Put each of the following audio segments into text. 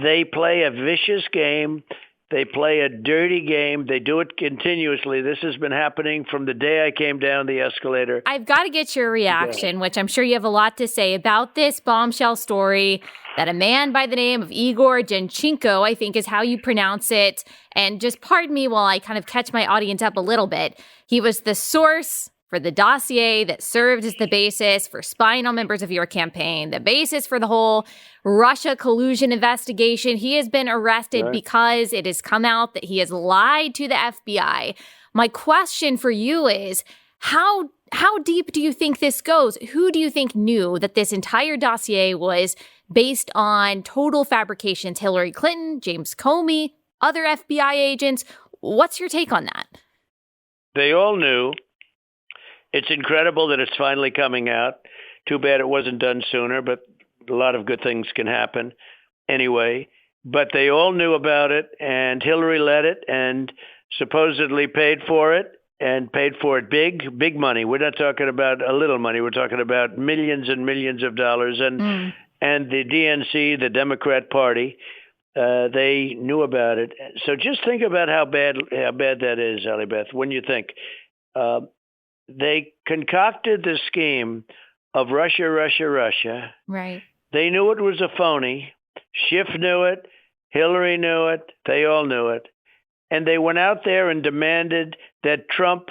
they play a vicious game. They play a dirty game. They do it continuously. This has been happening from the day I came down the escalator. I've got to get your reaction, which I'm sure you have a lot to say about this bombshell story that a man by the name of Igor Janchenko, I think is how you pronounce it, and just pardon me while I kind of catch my audience up a little bit. He was the source for the dossier that served as the basis for spying on members of your campaign, the basis for the whole Russia collusion investigation. He has been arrested because it has come out that he has lied to the FBI. My question for you is, how deep do you think this goes? Who do you think knew that this entire dossier was based on total fabrications? Hillary Clinton, James Comey, other FBI agents? What's your take on that? They all knew. It's incredible that it's finally coming out. Too bad it wasn't done sooner, but a lot of good things can happen anyway. But they all knew about it, and Hillary led it and supposedly paid for it, and paid for it big money. We're not talking about a little money. We're talking about millions and millions of dollars. And the DNC, the Democrat Party, they knew about it. So just think about how bad that is, Allie Beth, when you think. They concocted the scheme of Russia. Right. They knew it was a phony. Schiff knew it. Hillary knew it. They all knew it. And they went out there and demanded that Trump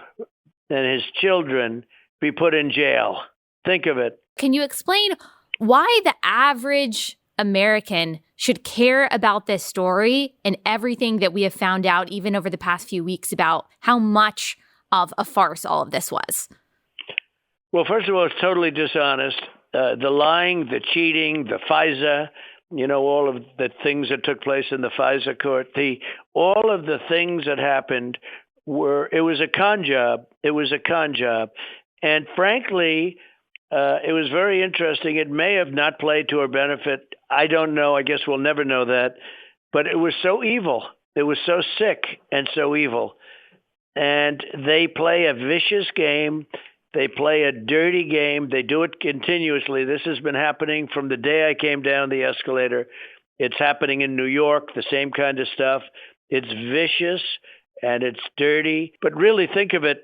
and his children be put in jail. Think of it. Can you explain why the average American should care about this story and everything that we have found out even over the past few weeks about how much of a farce all of this was? Well, first of all, it's totally dishonest. The lying, the cheating, the FISA, all of the things that took place in the FISA court, all of the things that happened it was a con job. It was a con job. And frankly, it was very interesting. It may have not played to our benefit. I don't know. I guess we'll never know that. But it was so evil. It was so sick and so evil. And they play a vicious game. They play a dirty game. They do it continuously. This has been happening from the day I came down the escalator. It's happening in New York, the same kind of stuff. It's vicious and it's dirty. But really think of it.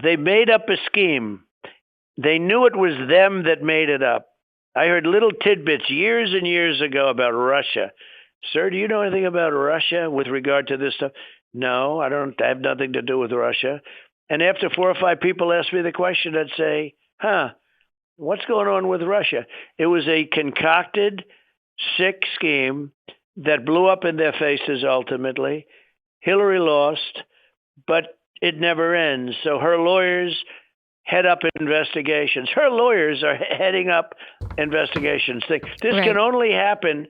They made up a scheme. They knew it was them that made it up. I heard little tidbits years and years ago about Russia. Sir, do you know anything about Russia with regard to this stuff? No, I don't. I have nothing to do with Russia. And after 4 or 5 people ask me the question, I'd say, what's going on with Russia? It was a concocted, sick scheme that blew up in their faces ultimately. Hillary lost, but it never ends. So her lawyers head up investigations. Her lawyers are heading up investigations. This can only happen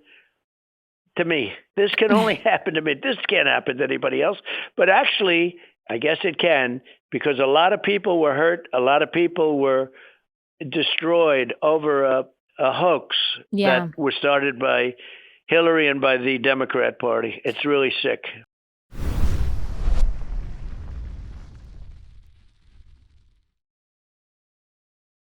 to me. This can only happen to me. This can't happen to anybody else. But actually, I guess it can, because a lot of people were hurt. A lot of people were destroyed over a hoax that was started by Hillary and by the Democrat Party. It's really sick.